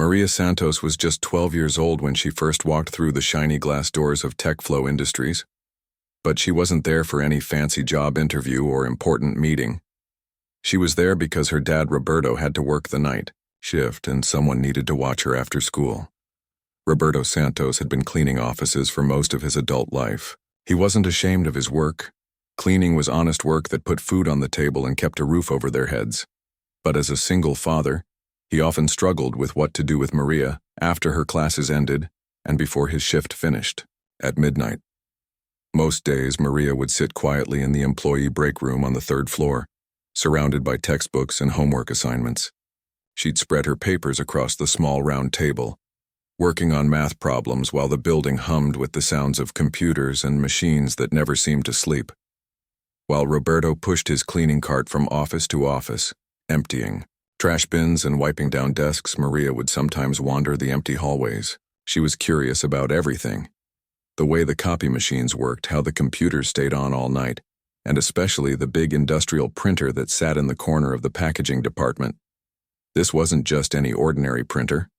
Maria Santos was just 12 years old when she first walked through the shiny glass doors of TechFlow Industries. But she wasn't there for any fancy job interview or important meeting. She was there because her dad Roberto had to work the night shift and someone needed to watch her after school. Roberto Santos had been cleaning offices for most of his adult life. He wasn't ashamed of his work. Cleaning was honest work that put food on the table and kept a roof over their heads. But as a single father, he often struggled with what to do with Maria after her classes ended and before his shift finished, at midnight. Most days, Maria would sit quietly in the employee break room on the third floor, surrounded by textbooks and homework assignments. She'd spread her papers across the small round table, working on math problems while the building hummed with the sounds of computers and machines that never seemed to sleep. While Roberto pushed his cleaning cart from office to office, emptying trash bins and wiping down desks, Maria would sometimes wander the empty hallways. She was curious about everything. The way the copy machines worked, how the computers stayed on all night, and especially the big industrial printer that sat in the corner of the packaging department. This wasn't just any ordinary printer.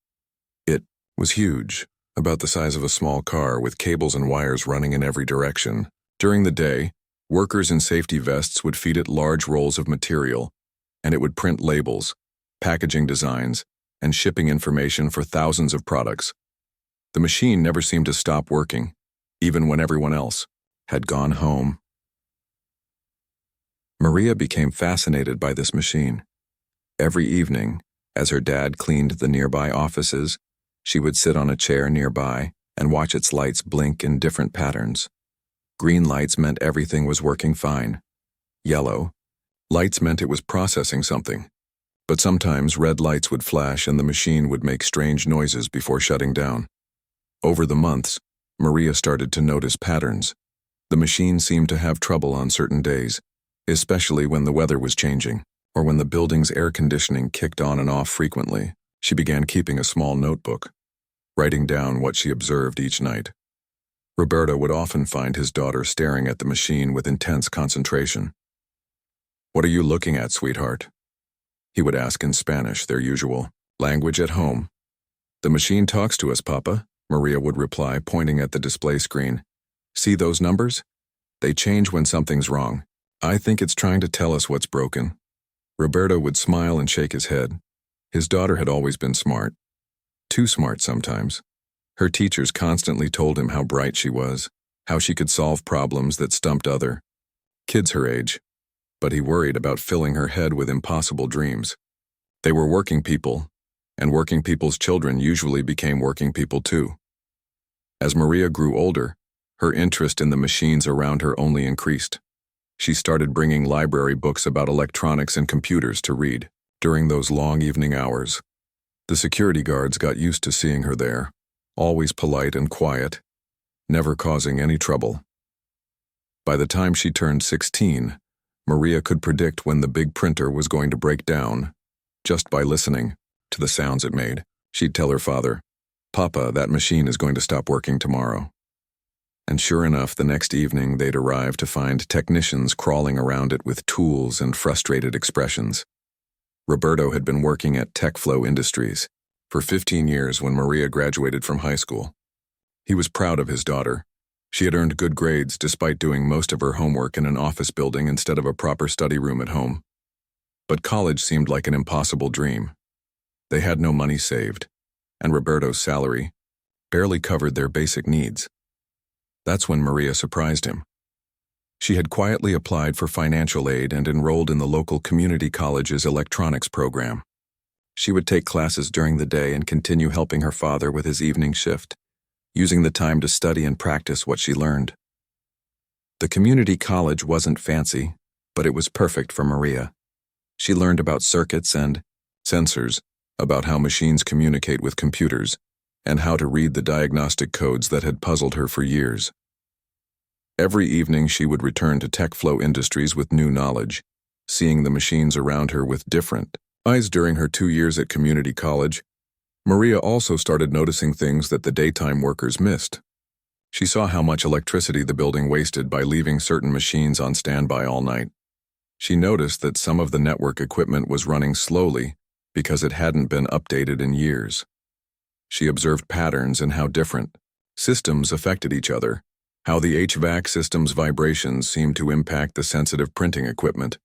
It was huge, about the size of a small car with cables and wires running in every direction. During the day, workers in safety vests would feed it large rolls of material, and it would print labels, packaging designs, and shipping information for thousands of products. The machine never seemed to stop working, even when everyone else had gone home. Maria became fascinated by this machine. Every evening, as her dad cleaned the nearby offices, she would sit on a chair nearby and watch its lights blink in different patterns. Green lights meant everything was working fine. Yellow lights meant it was processing something. But sometimes red lights would flash and the machine would make strange noises before shutting down. Over the months, Maria started to notice patterns. The machine seemed to have trouble on certain days, especially when the weather was changing, or when the building's air conditioning kicked on and off frequently. She began keeping a small notebook, writing down what she observed each night. Roberto would often find his daughter staring at the machine with intense concentration. "What are you looking at, sweetheart?" he would ask in Spanish, their usual language at home. "The machine talks to us, Papa," Maria would reply, pointing at the display screen. "See those numbers? They change when something's wrong. I think it's trying to tell us what's broken." Roberto would smile and shake his head. His daughter had always been smart. Too smart sometimes. Her teachers constantly told him how bright she was, how she could solve problems that stumped other kids her age. But he worried about filling her head with impossible dreams. They were working people, and working people's children usually became working people too. As Maria grew older, her interest in the machines around her only increased. She started bringing library books about electronics and computers to read. During those long evening hours, the security guards got used to seeing her there, always polite and quiet, never causing any trouble. By the time she turned 16, Maria could predict when the big printer was going to break down, just by listening to the sounds it made. She'd tell her father, "Papa, that machine is going to stop working tomorrow." And sure enough, the next evening they'd arrive to find technicians crawling around it with tools and frustrated expressions. Roberto had been working at TechFlow Industries for 15 years when Maria graduated from high school. He was proud of his daughter. She had earned good grades despite doing most of her homework in an office building instead of a proper study room at home. But college seemed like an impossible dream. They had no money saved, and Roberto's salary barely covered their basic needs. That's when Maria surprised him. She had quietly applied for financial aid and enrolled in the local community college's electronics program. She would take classes during the day and continue helping her father with his evening shift, using the time to study and practice what she learned. The community college wasn't fancy, but it was perfect for Maria. She learned about circuits and sensors, about how machines communicate with computers, and how to read the diagnostic codes that had puzzled her for years. Every evening she would return to TechFlow Industries with new knowledge, seeing the machines around her with different eyes. During her 2 years at community college, Maria also started noticing things that the daytime workers missed. She saw how much electricity the building wasted by leaving certain machines on standby all night. She noticed that some of the network equipment was running slowly because it hadn't been updated in years. She observed patterns in how different systems affected each other, how the HVAC system's vibrations seemed to impact the sensitive printing equipment.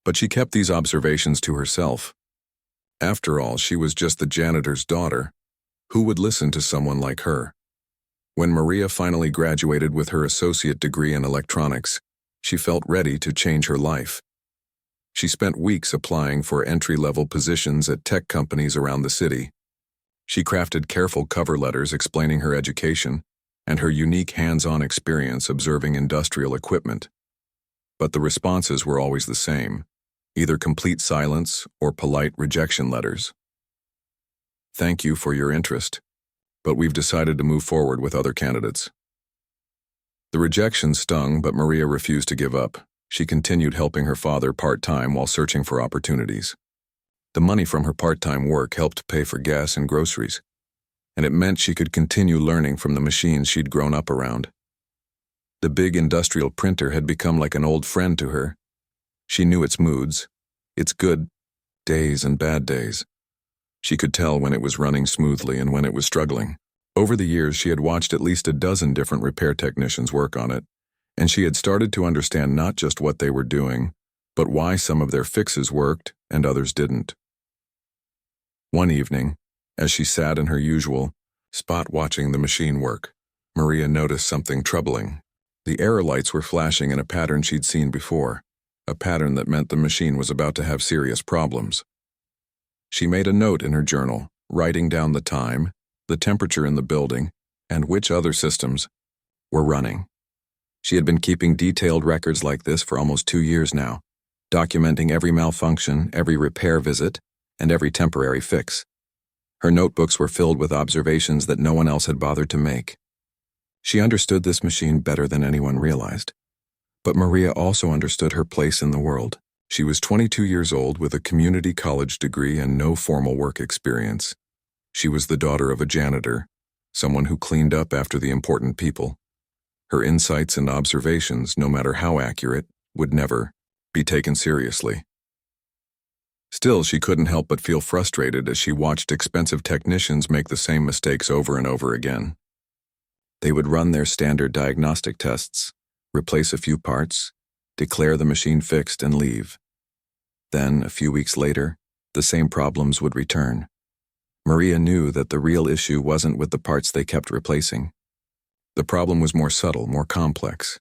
But she kept these observations to herself. After all, she was just the janitor's daughter. Who would listen to someone like her? When Maria finally graduated with her associate degree in electronics, she felt ready to change her life. She spent weeks applying for entry-level positions at tech companies around the city. She crafted careful cover letters explaining her education and her unique hands-on experience observing industrial equipment. But the responses were always the same, either complete silence or polite rejection letters. "Thank you for your interest, but we've decided to move forward with other candidates." The rejection stung, but Maria refused to give up. She continued helping her father part-time while searching for opportunities. The money from her part-time work helped pay for gas and groceries, and it meant she could continue learning from the machines she'd grown up around. The big industrial printer had become like an old friend to her. She knew its moods, its good days and bad days. She could tell when it was running smoothly and when it was struggling. Over the years, she had watched at least a dozen different repair technicians work on it, and she had started to understand not just what they were doing, but why some of their fixes worked and others didn't. One evening, as she sat in her usual spot watching the machine work, Maria noticed something troubling. The error lights were flashing in a pattern she'd seen before, a pattern that meant the machine was about to have serious problems. She made a note in her journal, writing down the time, the temperature in the building, and which other systems were running. She had been keeping detailed records like this for almost 2 years now, documenting every malfunction, every repair visit, and every temporary fix. Her notebooks were filled with observations that no one else had bothered to make. She understood this machine better than anyone realized. But Maria also understood her place in the world. She was 22 years old with a community college degree and no formal work experience. She was the daughter of a janitor, someone who cleaned up after the important people. Her insights and observations, no matter how accurate, would never be taken seriously. Still, she couldn't help but feel frustrated as she watched expensive technicians make the same mistakes over and over again. They would run their standard diagnostic tests, replace a few parts, declare the machine fixed, and leave. Then, a few weeks later, the same problems would return. Maria knew that the real issue wasn't with the parts they kept replacing. The problem was more subtle, more complex.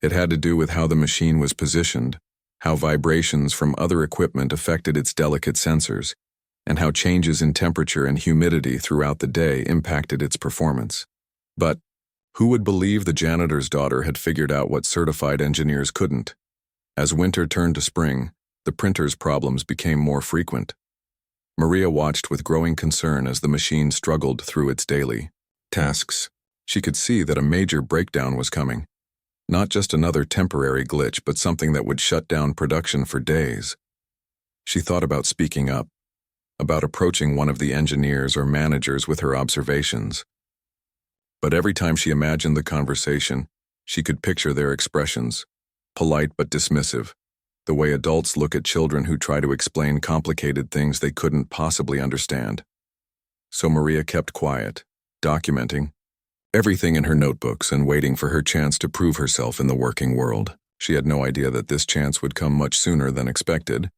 It had to do with how the machine was positioned, how vibrations from other equipment affected its delicate sensors, and how changes in temperature and humidity throughout the day impacted its performance. But who would believe the janitor's daughter had figured out what certified engineers couldn't? As winter turned to spring, the printer's problems became more frequent. Maria watched with growing concern as the machine struggled through its daily tasks. She could see that a major breakdown was coming. Not just another temporary glitch, but something that would shut down production for days. She thought about speaking up, about approaching one of the engineers or managers with her observations. But every time she imagined the conversation, she could picture their expressions, polite but dismissive, the way adults look at children who try to explain complicated things they couldn't possibly understand. So Maria kept quiet, documenting everything in her notebooks and waiting for her chance to prove herself in the working world. She had no idea that this chance would come much sooner than expected,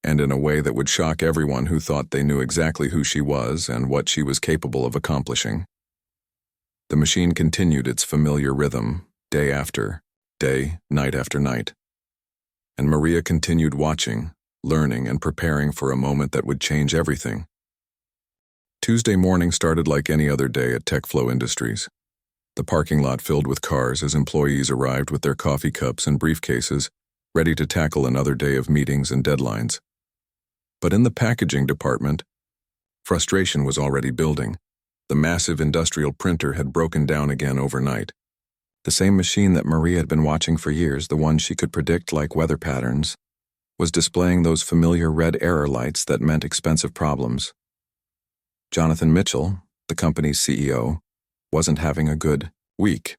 and in a way that would shock everyone who thought they knew exactly who she was and what she was capable of accomplishing. The machine continued its familiar rhythm, day after day, night after night. And Maria continued watching, learning, and preparing for a moment that would change everything. Tuesday morning started like any other day at TechFlow Industries. The parking lot filled with cars as employees arrived with their coffee cups and briefcases, ready to tackle another day of meetings and deadlines. But in the packaging department, frustration was already building. The massive industrial printer had broken down again overnight. The same machine that Maria had been watching for years, the one she could predict like weather patterns, was displaying those familiar red error lights that meant expensive problems. Jonathan Mitchell, the company's CEO, wasn't having a good week.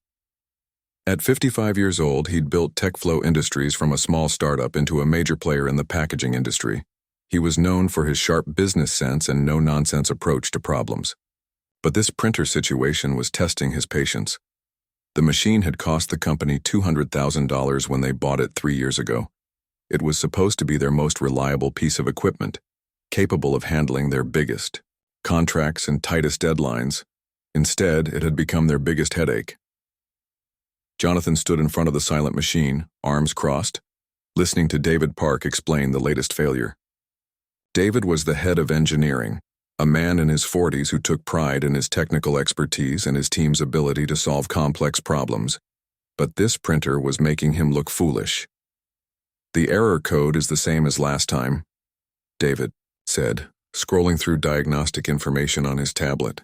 At 55 years old, he'd built TechFlow Industries from a small startup into a major player in the packaging industry. He was known for his sharp business sense and no-nonsense approach to problems. But this printer situation was testing his patience. The machine had cost the company $200,000 when they bought it 3 years ago. It was supposed to be their most reliable piece of equipment, capable of handling their biggest contracts and tightest deadlines. Instead, it had become their biggest headache. Jonathan stood in front of the silent machine, arms crossed, listening to David Park explain the latest failure. David was the head of engineering, a man in his 40s who took pride in his technical expertise and his team's ability to solve complex problems. But this printer was making him look foolish. "The error code is the same as last time," David said, scrolling through diagnostic information on his tablet.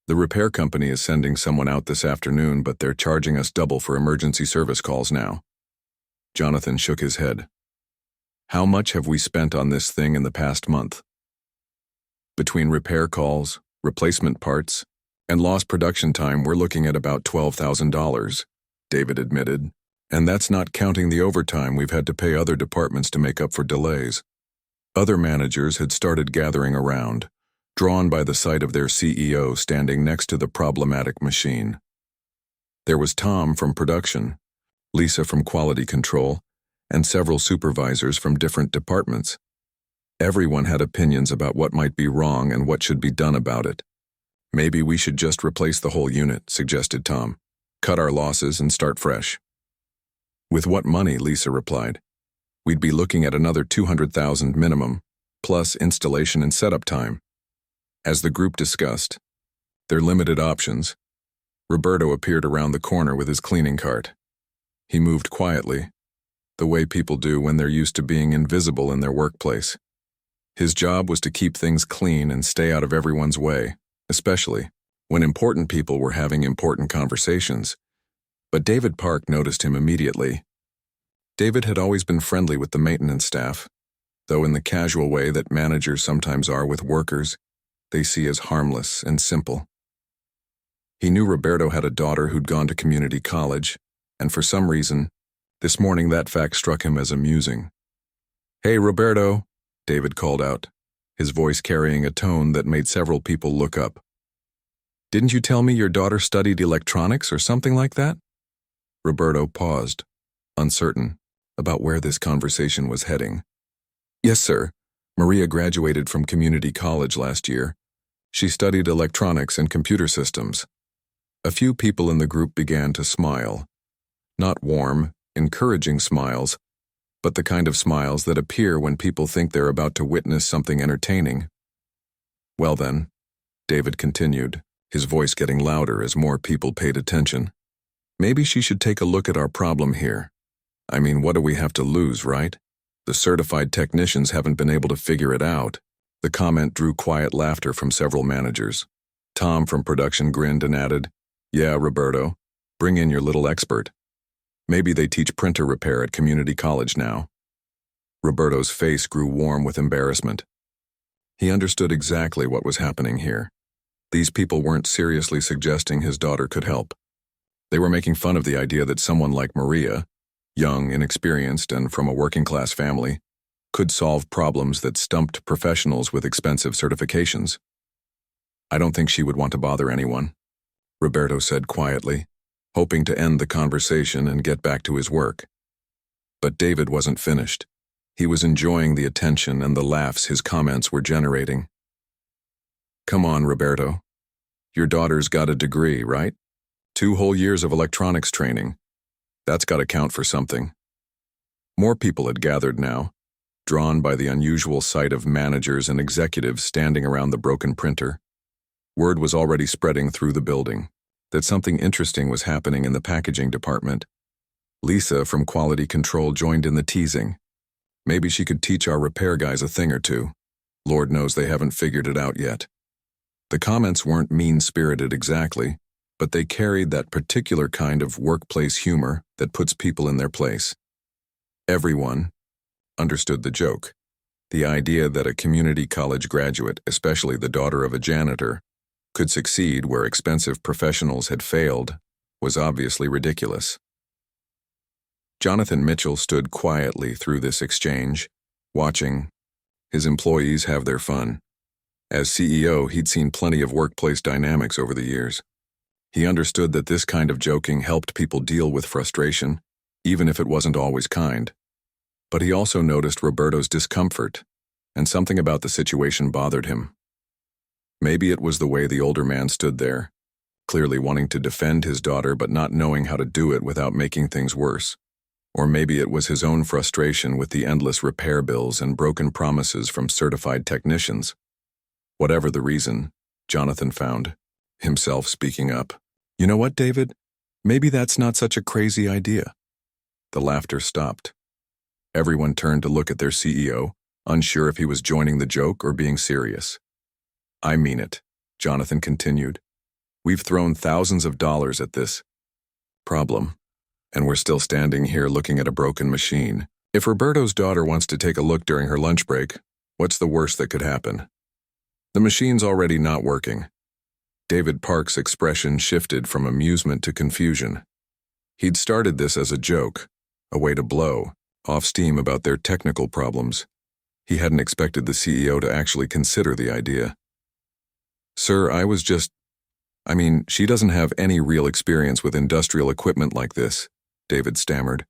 "The repair company is sending someone out this afternoon, but they're charging us double for emergency service calls now." Jonathan shook his head. "How much have we spent on this thing in the past month?" "Between repair calls, replacement parts, and lost production time, we're looking at about $12,000, David admitted. "And that's not counting the overtime we've had to pay other departments to make up for delays." Other managers had started gathering around, drawn by the sight of their CEO standing next to the problematic machine. There was Tom from production, Lisa from quality control, and several supervisors from different departments. Everyone had opinions about what might be wrong and what should be done about it. "Maybe we should just replace the whole unit," suggested Tom. "Cut our losses and start fresh." "With what money?" Lisa replied. "We'd be looking at another $200,000 minimum, plus installation and setup time." As the group discussed their limited options, Roberto appeared around the corner with his cleaning cart. He moved quietly, the way people do when they're used to being invisible in their workplace. His job was to keep things clean and stay out of everyone's way, especially when important people were having important conversations. But David Park noticed him immediately. David had always been friendly with the maintenance staff, though in the casual way that managers sometimes are with workers they see as harmless and simple. He knew Roberto had a daughter who'd gone to community college, and for some reason, this morning that fact struck him as amusing. "Hey, Roberto," David called out, his voice carrying a tone that made several people look up. "Didn't you tell me your daughter studied electronics or something like that?" Roberto paused, uncertain about where this conversation was heading. "Yes, sir. Maria graduated from community college last year. She studied electronics and computer systems." A few people in the group began to smile. Not warm, encouraging smiles, but the kind of smiles that appear when people think they're about to witness something entertaining. "Well then," David continued, his voice getting louder as more people paid attention, "maybe she should take a look at our problem here. I mean, what do we have to lose, right? The certified technicians haven't been able to figure it out." The comment drew quiet laughter from several managers. Tom from production grinned and added, "Yeah, Roberto, bring in your little expert. Maybe they teach printer repair at community college now." Roberto's face grew warm with embarrassment. He understood exactly what was happening here. These people weren't seriously suggesting his daughter could help. They were making fun of the idea that someone like Maria, young, inexperienced, and from a working-class family, could solve problems that stumped professionals with expensive certifications. "I don't think she would want to bother anyone," Roberto said quietly, hoping to end the conversation and get back to his work. But David wasn't finished. He was enjoying the attention and the laughs his comments were generating. "Come on, Roberto. Your daughter's got a degree, right? 2 whole years of electronics training. That's got to count for something." More people had gathered now, drawn by the unusual sight of managers and executives standing around the broken printer. Word was already spreading through the building that something interesting was happening in the packaging department. Lisa from quality control joined in the teasing. "Maybe she could teach our repair guys a thing or two. Lord knows they haven't figured it out yet." The comments weren't mean-spirited exactly, but they carried that particular kind of workplace humor that puts people in their place. Everyone understood the joke. The idea that a community college graduate, especially the daughter of a janitor, could succeed where expensive professionals had failed was obviously ridiculous. Jonathan Mitchell stood quietly through this exchange, watching, His employees have their fun. As CEO, he'd seen plenty of workplace dynamics over the years. He understood that this kind of joking helped people deal with frustration, even if it wasn't always kind. But he also noticed Roberto's discomfort, and something about the situation bothered him. Maybe it was the way the older man stood there, clearly wanting to defend his daughter but not knowing how to do it without making things worse. Or maybe it was his own frustration with the endless repair bills and broken promises from certified technicians. Whatever the reason, Jonathan found himself speaking up. "You know what, David? Maybe that's not such a crazy idea." The laughter stopped. Everyone turned to look at their CEO, unsure if he was joining the joke or being serious. "I mean it," Jonathan continued. "We've thrown thousands of dollars at this problem, and we're still standing here looking at a broken machine. If Roberto's daughter wants to take a look during her lunch break, what's the worst that could happen? The machine's already not working." David Park's expression shifted from amusement to confusion. He'd started this as a joke, a way to blow off steam about their technical problems. He hadn't expected the CEO to actually consider the idea. "Sir, she doesn't have any real experience with industrial equipment like this," David stammered.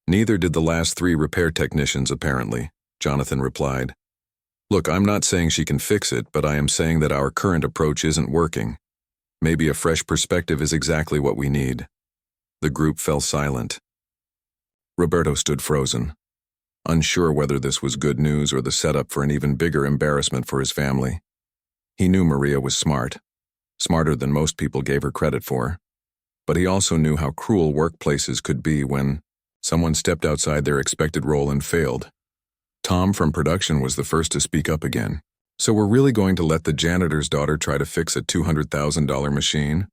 "Neither did the last 3 repair technicians, apparently," Jonathan replied. "Look, I'm not saying she can fix it, but I am saying that our current approach isn't working. Maybe a fresh perspective is exactly what we need." The group fell silent. Roberto stood frozen, unsure whether this was good news or the setup for an even bigger embarrassment for his family. He knew Maria was smart, smarter than most people gave her credit for, but he also knew how cruel workplaces could be when someone stepped outside their expected role and failed. Tom from production was the first to speak up again. "So we're really going to let the janitor's daughter try to fix a $200,000 machine?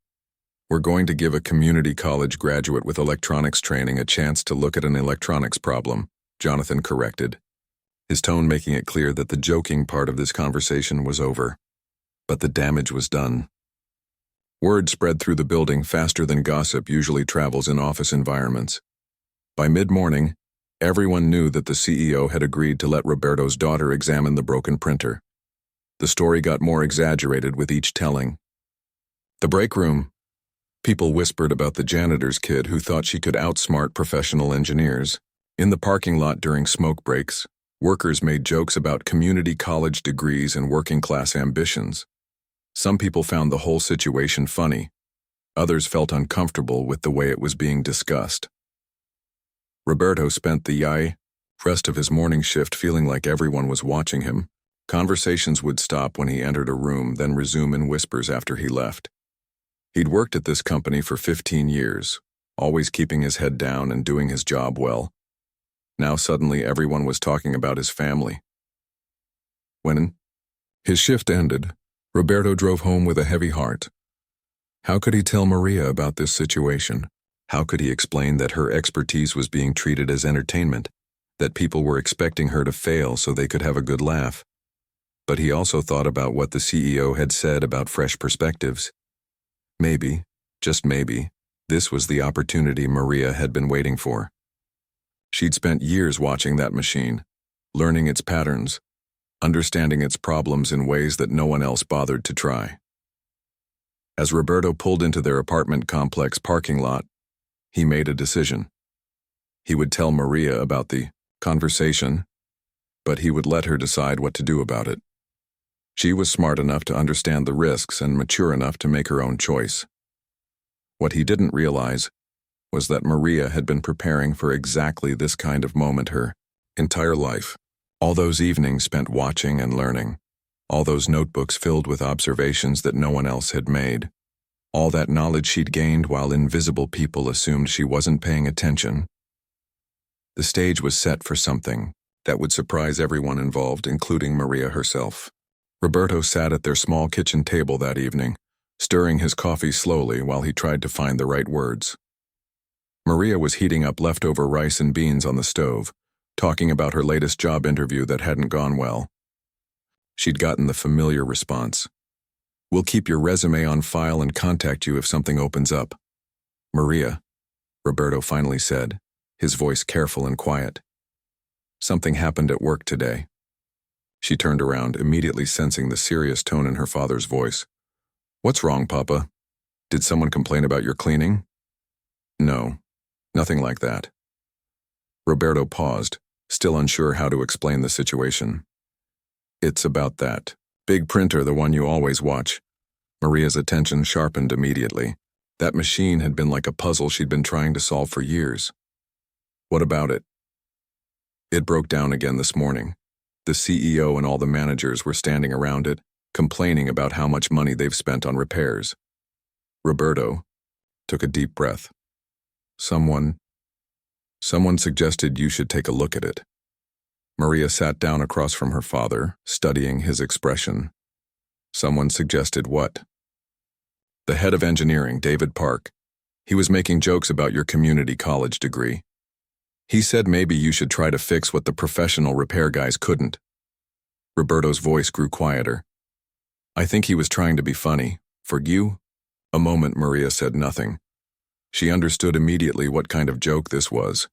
We're going to give a community college graduate with electronics training a chance to look at an electronics problem," Jonathan corrected, his tone making it clear that the joking part of this conversation was over. But the damage was done. Word spread through the building faster than gossip usually travels in office environments. By mid-morning, everyone knew that the CEO had agreed to let Roberto's daughter examine the broken printer. The story got more exaggerated with each telling. The break room. People whispered about the janitor's kid who thought she could outsmart professional engineers. In the parking lot during smoke breaks, workers made jokes about community college degrees and working-class ambitions. Some people found the whole situation funny. Others felt uncomfortable with the way it was being discussed. Roberto spent the rest of his morning shift feeling like everyone was watching him. Conversations would stop when he entered a room, then resume in whispers after he left. He'd worked at this company for 15 years, always keeping his head down and doing his job well. Now suddenly everyone was talking about his family. When his shift ended, Roberto drove home with a heavy heart. How could he tell Maria about this situation? How could he explain that her expertise was being treated as entertainment, that people were expecting her to fail so they could have a good laugh? But he also thought about what the CEO had said about fresh perspectives. Maybe, just maybe, this was the opportunity Maria had been waiting for. She'd spent years watching that machine, learning its patterns, understanding its problems in ways that no one else bothered to try. As Roberto pulled into their apartment complex parking lot, he made a decision. He would tell Maria about the conversation, but he would let her decide what to do about it. She was smart enough to understand the risks and mature enough to make her own choice. What he didn't realize was that Maria had been preparing for exactly this kind of moment her entire life. All those evenings spent watching and learning, all those notebooks filled with observations that no one else had made, all that knowledge she'd gained while invisible people assumed she wasn't paying attention. The stage was set for something that would surprise everyone involved, including Maria herself. Roberto sat at their small kitchen table that evening, stirring his coffee slowly while he tried to find the right words. Maria was heating up leftover rice and beans on the stove, talking about her latest job interview that hadn't gone well. She'd gotten the familiar response. "We'll keep your resume on file and contact you if something opens up." "Maria," Roberto finally said, his voice careful and quiet. "Something happened at work today." She turned around, immediately sensing the serious tone in her father's voice. "What's wrong, Papa? Did someone complain about your cleaning?" "No, nothing like that." Roberto paused, still unsure how to explain the situation. "It's about that big printer, the one you always watch." Maria's attention sharpened immediately. That machine had been like a puzzle she'd been trying to solve for years. "What about it?" "It broke down again this morning. The CEO and all the managers were standing around it, complaining about how much money they've spent on repairs." Roberto took a deep breath. Someone suggested you should take a look at it." Maria sat down across from her father, studying his expression. "Someone suggested what?" "The head of engineering, David Park. He was making jokes about your community college degree. He said maybe you should try to fix what the professional repair guys couldn't." Roberto's voice grew quieter. "I think he was trying to be funny. For you?" A moment Maria said nothing. She understood immediately what kind of joke this was.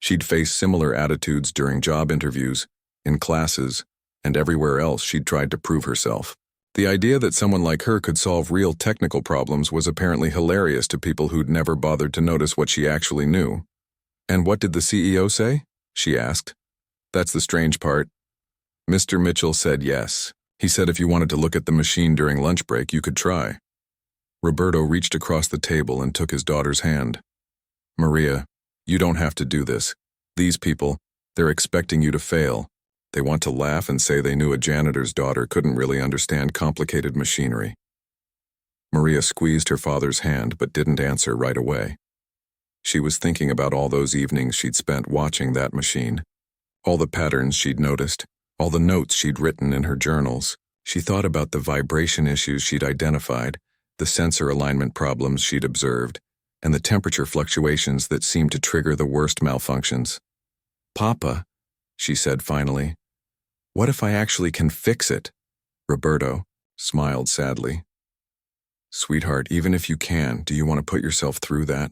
She'd faced similar attitudes during job interviews, in classes, and everywhere else she'd tried to prove herself. The idea that someone like her could solve real technical problems was apparently hilarious to people who'd never bothered to notice what she actually knew. "And what did the CEO say?" she asked. "That's the strange part." Mr. Mitchell said yes. He said if you wanted to look at the machine during lunch break, you could try. Roberto reached across the table and took his daughter's hand. "Maria, you don't have to do this. These people, they're expecting you to fail. They want to laugh and say they knew a janitor's daughter couldn't really understand complicated machinery." Maria squeezed her father's hand but didn't answer right away. She was thinking about all those evenings she'd spent watching that machine, all the patterns she'd noticed, all the notes she'd written in her journals. She thought about the vibration issues she'd identified, the sensor alignment problems she'd observed, and the temperature fluctuations that seemed to trigger the worst malfunctions. "Papa," she said finally, "what if I actually can fix it?" Roberto smiled sadly. "Sweetheart, even if you can, do you want to put yourself through that?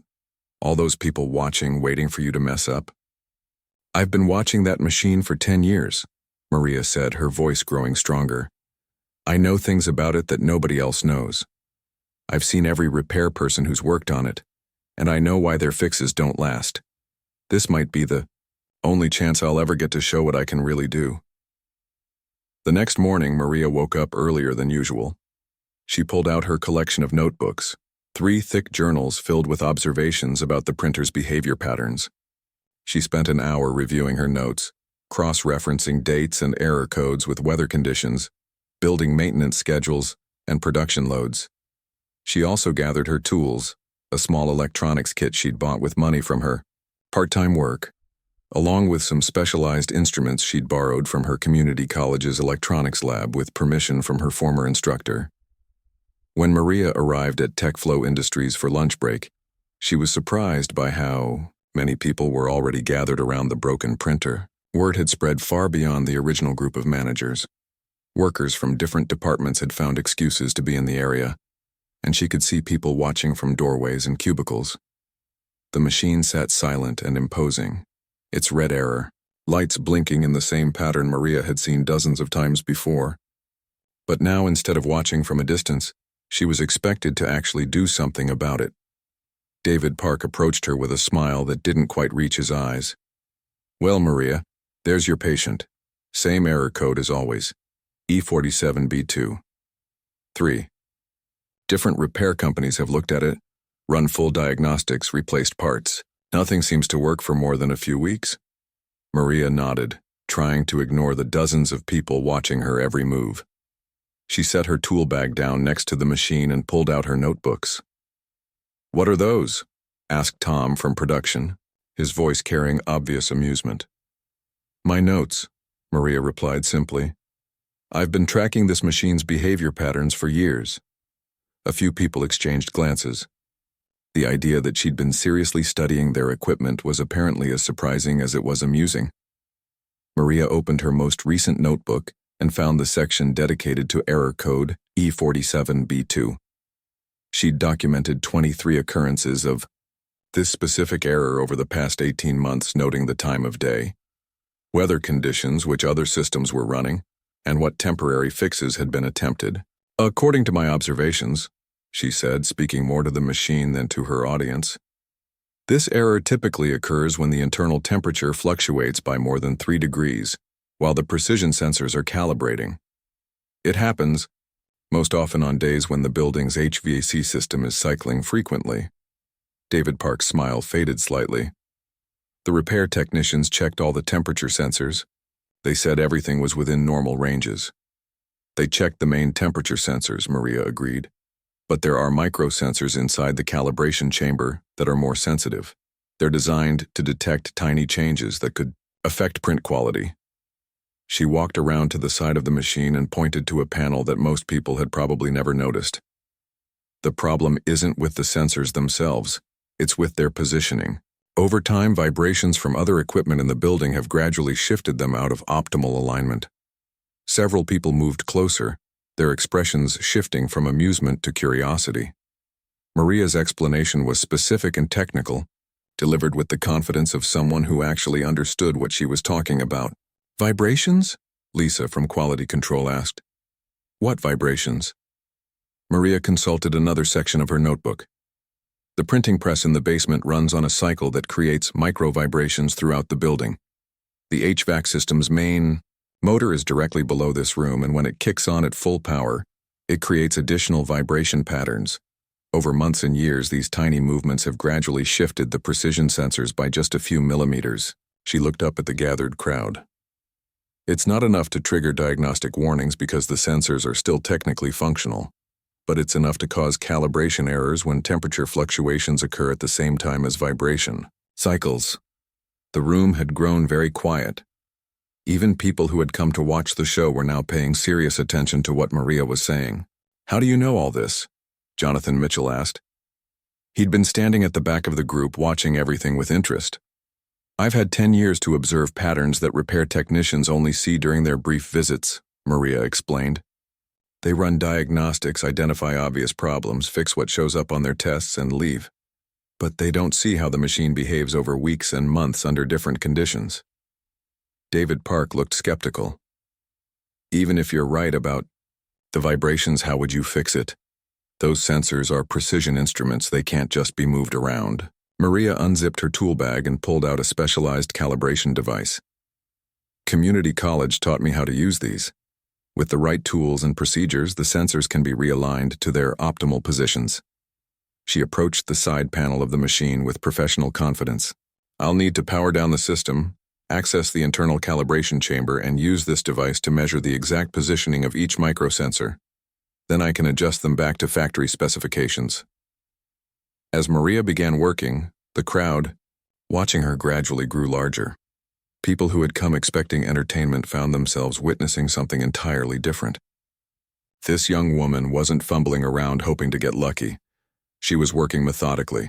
All those people watching, waiting for you to mess up?" "I've been watching that machine for 10 years, Maria said, her voice growing stronger. "I know things about it that nobody else knows. I've seen every repair person who's worked on it, and I know why their fixes don't last. This might be the only chance I'll ever get to show what I can really do." The next morning, Maria woke up earlier than usual. She pulled out her collection of notebooks, 3 thick journals filled with observations about the printer's behavior patterns. She spent an hour reviewing her notes, cross-referencing dates and error codes with weather conditions, building maintenance schedules, and production loads. She also gathered her tools, a small electronics kit she'd bought with money from her part-time work, along with some specialized instruments she'd borrowed from her community college's electronics lab with permission from her former instructor. When Maria arrived at TechFlow Industries for lunch break, she was surprised by how many people were already gathered around the broken printer. Word had spread far beyond the original group of managers. Workers from different departments had found excuses to be in the area, and she could see people watching from doorways and cubicles. The machine sat silent and imposing, its red error, lights blinking in the same pattern Maria had seen dozens of times before. But now, instead of watching from a distance, she was expected to actually do something about it. David Park approached her with a smile that didn't quite reach his eyes. "Well, Maria, there's your patient. Same error code as always. E47B2. 3. Different repair companies have looked at it, run full diagnostics, replaced parts. Nothing seems to work for more than a few weeks." Maria nodded, trying to ignore the dozens of people watching her every move. She set her tool bag down next to the machine and pulled out her notebooks. "What are those?" asked Tom from production, his voice carrying obvious amusement. "My notes," Maria replied simply. "I've been tracking this machine's behavior patterns for years." A few people exchanged glances. The idea that she'd been seriously studying their equipment was apparently as surprising as it was amusing. Maria opened her most recent notebook and found the section dedicated to error code E47B2. She'd documented 23 occurrences of this specific error over the past 18 months, noting the time of day, weather conditions which other systems were running, and what temporary fixes had been attempted. According to my observations, she said, speaking more to the machine than to her audience, this error typically occurs when the internal temperature fluctuates by more than 3 degrees, while the precision sensors are calibrating. It happens, most often on days when the building's HVAC system is cycling frequently. David Park's smile faded slightly. The repair technicians checked all the temperature sensors. They said everything was within normal ranges. They checked the main temperature sensors, Maria agreed. But there are microsensors inside the calibration chamber that are more sensitive. They're designed to detect tiny changes that could affect print quality. She walked around to the side of the machine and pointed to a panel that most people had probably never noticed. The problem isn't with the sensors themselves, it's with their positioning. Over time, vibrations from other equipment in the building have gradually shifted them out of optimal alignment. Several people moved closer, their expressions shifting from amusement to curiosity. Maria's explanation was specific and technical, delivered with the confidence of someone who actually understood what she was talking about. Vibrations? Lisa from Quality Control asked. What vibrations? Maria consulted another section of her notebook. The printing press in the basement runs on a cycle that creates micro-vibrations throughout the building. The HVAC system's main motor is directly below this room, and when it kicks on at full power, it creates additional vibration patterns. Over months and years, these tiny movements have gradually shifted the precision sensors by just a few millimeters. She looked up at the gathered crowd. It's not enough to trigger diagnostic warnings because the sensors are still technically functional, but it's enough to cause calibration errors when temperature fluctuations occur at the same time as vibration cycles. The room had grown very quiet. Even people who had come to watch the show were now paying serious attention to what Maria was saying. How do you know all this? Jonathan Mitchell asked. He'd been standing at the back of the group watching everything with interest. I've had 10 years to observe patterns that repair technicians only see during their brief visits, Maria explained. They run diagnostics, identify obvious problems, fix what shows up on their tests, and leave. But they don't see how the machine behaves over weeks and months under different conditions. David Park looked skeptical. Even if you're right about the vibrations, how would you fix it? Those sensors are precision instruments, they can't just be moved around. Maria unzipped her tool bag and pulled out a specialized calibration device. Community college taught me how to use these. With the right tools and procedures, the sensors can be realigned to their optimal positions. She approached the side panel of the machine with professional confidence. I'll need to power down the system, access the internal calibration chamber, and use this device to measure the exact positioning of each microsensor. Then I can adjust them back to factory specifications. As Maria began working, the crowd, watching her, gradually grew larger. People who had come expecting entertainment found themselves witnessing something entirely different. This young woman wasn't fumbling around hoping to get lucky. She was working methodically,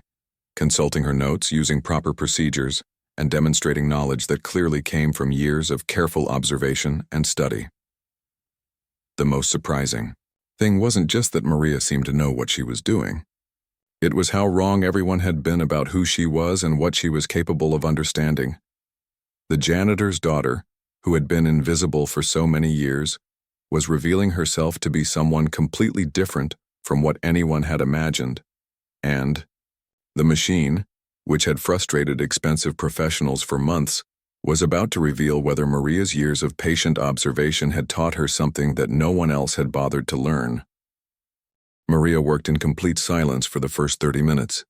consulting her notes, using proper procedures, and demonstrating knowledge that clearly came from years of careful observation and study. The most surprising thing wasn't just that Maria seemed to know what she was doing. It was how wrong everyone had been about who she was and what she was capable of understanding. The janitor's daughter, who had been invisible for so many years, was revealing herself to be someone completely different from what anyone had imagined. And the machine, which had frustrated expensive professionals for months, was about to reveal whether Maria's years of patient observation had taught her something that no one else had bothered to learn. Maria worked in complete silence for the first 30 minutes.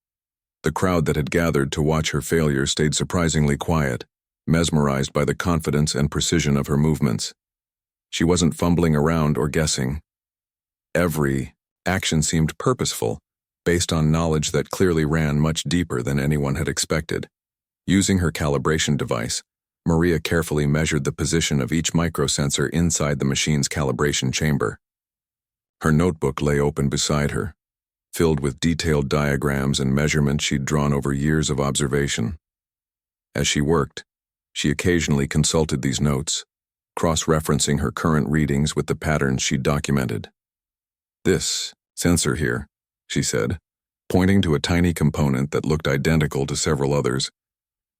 The crowd that had gathered to watch her failure stayed surprisingly quiet, mesmerized by the confidence and precision of her movements. She wasn't fumbling around or guessing. Every action seemed purposeful, based on knowledge that clearly ran much deeper than anyone had expected. Using her calibration device, Maria carefully measured the position of each microsensor inside the machine's calibration chamber. Her notebook lay open beside her, filled with detailed diagrams and measurements she'd drawn over years of observation. As she worked, she occasionally consulted these notes, cross-referencing her current readings with the patterns she'd documented. This sensor here, she said, pointing to a tiny component that looked identical to several others,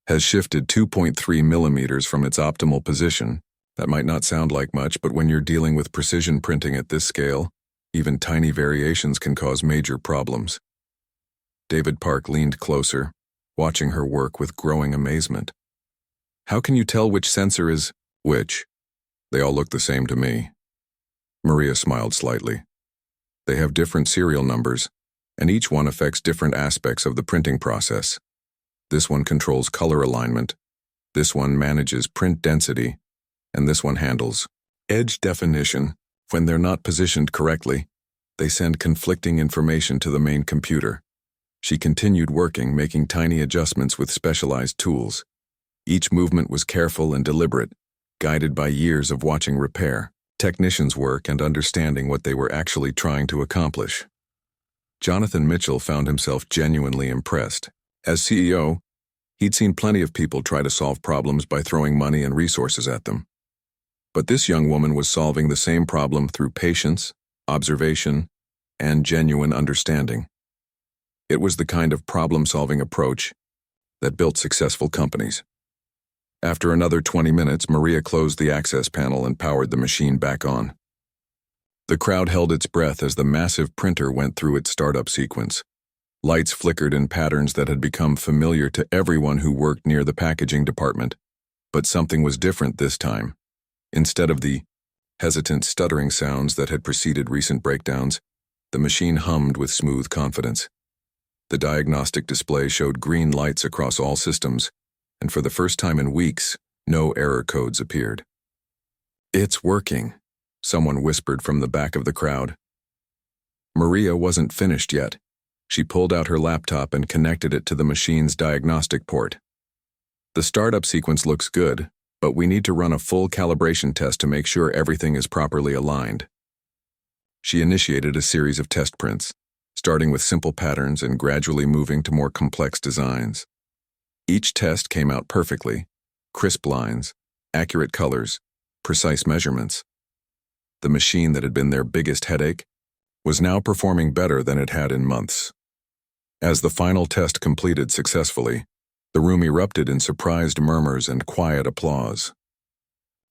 has shifted 2.3 millimeters from its optimal position That might not sound like much, but when you're dealing with precision printing at this scale, even tiny variations can cause major problems. David Park leaned closer, watching her work with growing amazement. How can you tell which sensor is which? They all look the same to me. Maria smiled slightly. They have different serial numbers, and each one affects different aspects of the printing process. This one controls color alignment, this one manages print density, and this one handles edge definition. When they're not positioned correctly, they send conflicting information to the main computer. She continued working, making tiny adjustments with specialized tools. Each movement was careful and deliberate, guided by years of watching repair technicians work and understanding what they were actually trying to accomplish. Jonathan Mitchell found himself genuinely impressed. As CEO, he'd seen plenty of people try to solve problems by throwing money and resources at them. But this young woman was solving the same problem through patience, observation, and genuine understanding. It was the kind of problem-solving approach that built successful companies. After another 20 minutes, Maria closed the access panel and powered the machine back on. The crowd held its breath as the massive printer went through its startup sequence. Lights flickered in patterns that had become familiar to everyone who worked near the packaging department. But something was different this time. Instead of the hesitant, stuttering sounds that had preceded recent breakdowns, the machine hummed with smooth confidence. The diagnostic display showed green lights across all systems, and for the first time in weeks, no error codes appeared. "It's working," someone whispered from the back of the crowd. Maria wasn't finished yet. She pulled out her laptop and connected it to the machine's diagnostic port. "The startup sequence looks good, but we need to run a full calibration test to make sure everything is properly aligned." She initiated a series of test prints, starting with simple patterns and gradually moving to more complex designs. Each test came out perfectly: crisp lines, accurate colors, precise measurements. The machine that had been their biggest headache was now performing better than it had in months. As the final test completed successfully, the room erupted in surprised murmurs and quiet applause.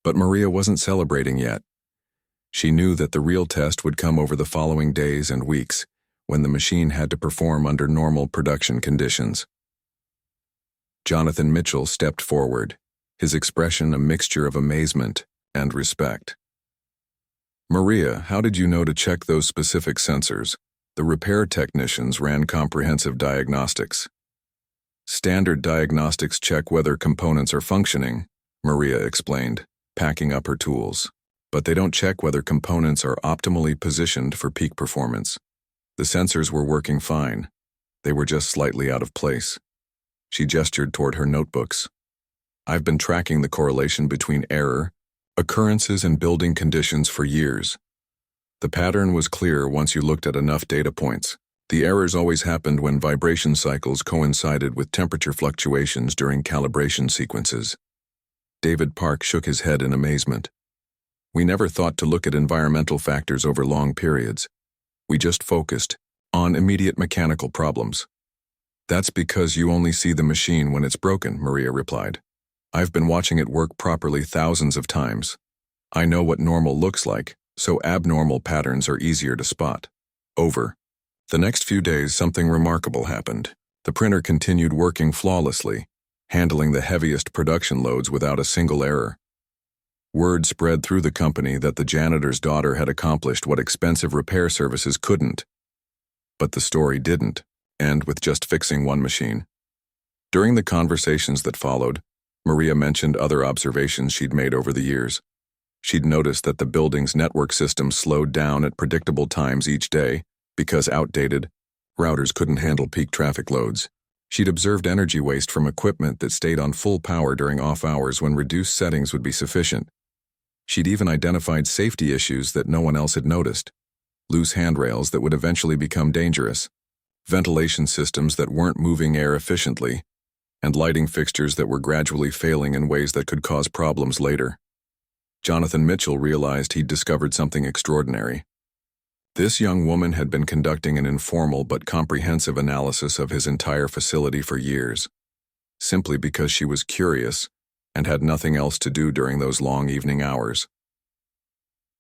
But Maria wasn't celebrating yet. She knew that the real test would come over the following days and weeks, when the machine had to perform under normal production conditions. Jonathan Mitchell stepped forward, his expression a mixture of amazement and respect. "Maria, how did you know to check those specific sensors?" The repair technicians ran comprehensive diagnostics. "Standard diagnostics check whether components are functioning," Maria explained, packing up her tools. "But they don't check whether components are optimally positioned for peak performance. The sensors were working fine. They were just slightly out of place." She gestured toward her notebooks. "I've been tracking the correlation between error, occurrences, and building conditions for years. The pattern was clear once you looked at enough data points. The errors always happened when vibration cycles coincided with temperature fluctuations during calibration sequences." David Park shook his head in amazement. "We never thought to look at environmental factors over long periods. We just focused on immediate mechanical problems." "That's because you only see the machine when it's broken," Maria replied. "I've been watching it work properly thousands of times. I know what normal looks like, so abnormal patterns are easier to spot." Over the next few days, something remarkable happened. The printer continued working flawlessly, handling the heaviest production loads without a single error. Word spread through the company that the janitor's daughter had accomplished what expensive repair services couldn't. But the story didn't end with just fixing one machine. During the conversations that followed, Maria mentioned other observations she'd made over the years. She'd noticed that the building's network system slowed down at predictable times each day because outdated routers couldn't handle peak traffic loads. She'd observed energy waste from equipment that stayed on full power during off hours when reduced settings would be sufficient. She'd even identified safety issues that no one else had noticed: loose handrails that would eventually become dangerous, ventilation systems that weren't moving air efficiently, and lighting fixtures that were gradually failing in ways that could cause problems later. Jonathan Mitchell realized he'd discovered something extraordinary. This young woman had been conducting an informal but comprehensive analysis of his entire facility for years. Simply because she was curious, and had nothing else to do during those long evening hours.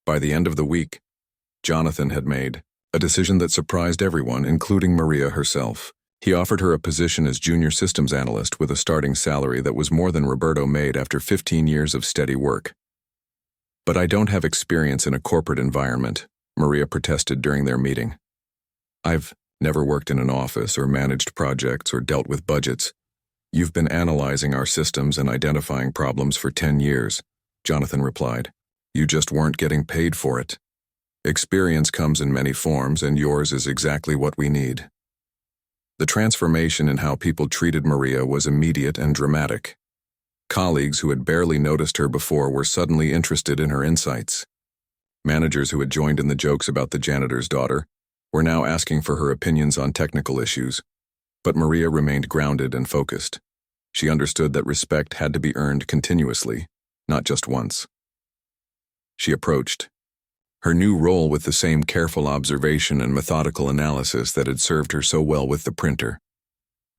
By the end of the week, Jonathan had made a decision that surprised everyone, including Maria herself. He offered her a position as junior systems analyst with a starting salary that was more than Roberto made after 15 years of steady work. "But I don't have experience in a corporate environment," Maria protested during their meeting. "I've never worked in an office or managed projects or dealt with budgets. You've been analyzing our systems and identifying problems for 10 years, Jonathan replied. "You just weren't getting paid for it. Experience comes in many forms, and yours is exactly what we need." The transformation in how people treated Maria was immediate and dramatic. Colleagues who had barely noticed her before were suddenly interested in her insights. Managers who had joined in the jokes about the janitor's daughter were now asking for her opinions on technical issues. But Maria remained grounded and focused. She understood that respect had to be earned continuously, not just once. She approached her new role with the same careful observation and methodical analysis that had served her so well with the printer.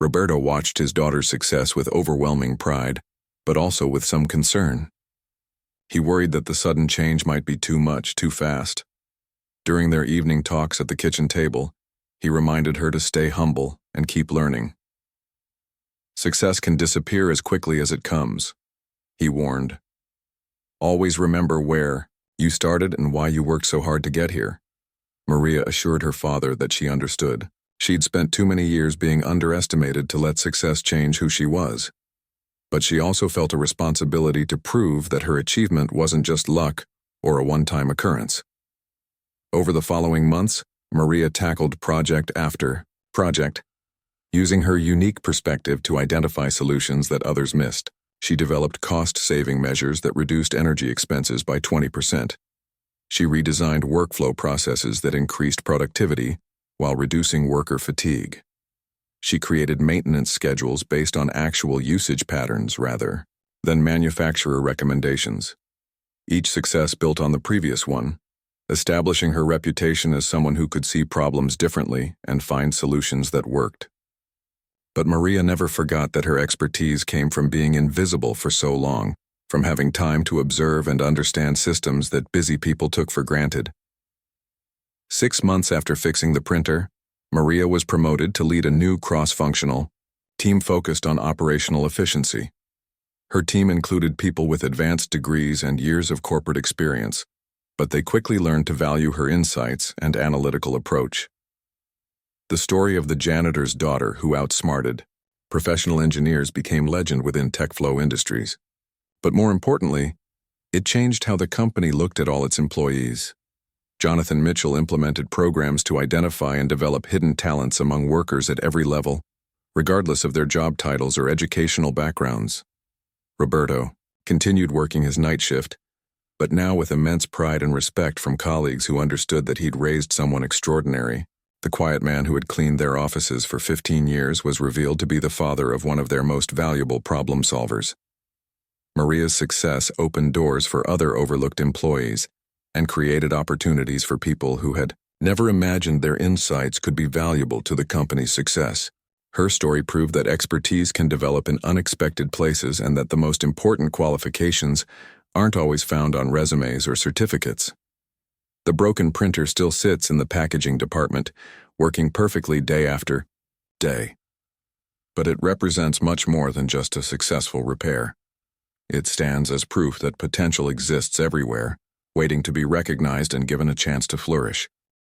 Roberto watched his daughter's success with overwhelming pride, but also with some concern. He worried that the sudden change might be too much, too fast. During their evening talks at the kitchen table, he reminded her to stay humble and keep learning. "Success can disappear as quickly as it comes," he warned. "Always remember where you started and why you worked so hard to get here." Maria assured her father that she understood. She'd spent too many years being underestimated to let success change who she was. But she also felt a responsibility to prove that her achievement wasn't just luck or a one-time occurrence. Over the following months, Maria tackled project after project, using her unique perspective to identify solutions that others missed. She developed cost-saving measures that reduced energy expenses by 20%. She redesigned workflow processes that increased productivity while reducing worker fatigue. She created maintenance schedules based on actual usage patterns rather than manufacturer recommendations. Each success built on the previous one, establishing her reputation as someone who could see problems differently and find solutions that worked. But Maria never forgot that her expertise came from being invisible for so long, from having time to observe and understand systems that busy people took for granted. 6 months after fixing the printer, Maria was promoted to lead a new cross-functional team focused on operational efficiency. Her team included people with advanced degrees and years of corporate experience, but they quickly learned to value her insights and analytical approach. The story of the janitor's daughter who outsmarted professional engineers became legend within TechFlow Industries. But more importantly, it changed how the company looked at all its employees. Jonathan Mitchell implemented programs to identify and develop hidden talents among workers at every level, regardless of their job titles or educational backgrounds. Roberto continued working his night shift, but now with immense pride and respect from colleagues who understood that he'd raised someone extraordinary. The quiet man who had cleaned their offices for 15 years was revealed to be the father of one of their most valuable problem solvers. Maria's success opened doors for other overlooked employees and created opportunities for people who had never imagined their insights could be valuable to the company's success. Her story proved that expertise can develop in unexpected places and that the most important qualifications aren't always found on resumes or certificates. The broken printer still sits in the packaging department, working perfectly day after day. But it represents much more than just a successful repair. It stands as proof that potential exists everywhere, waiting to be recognized and given a chance to flourish.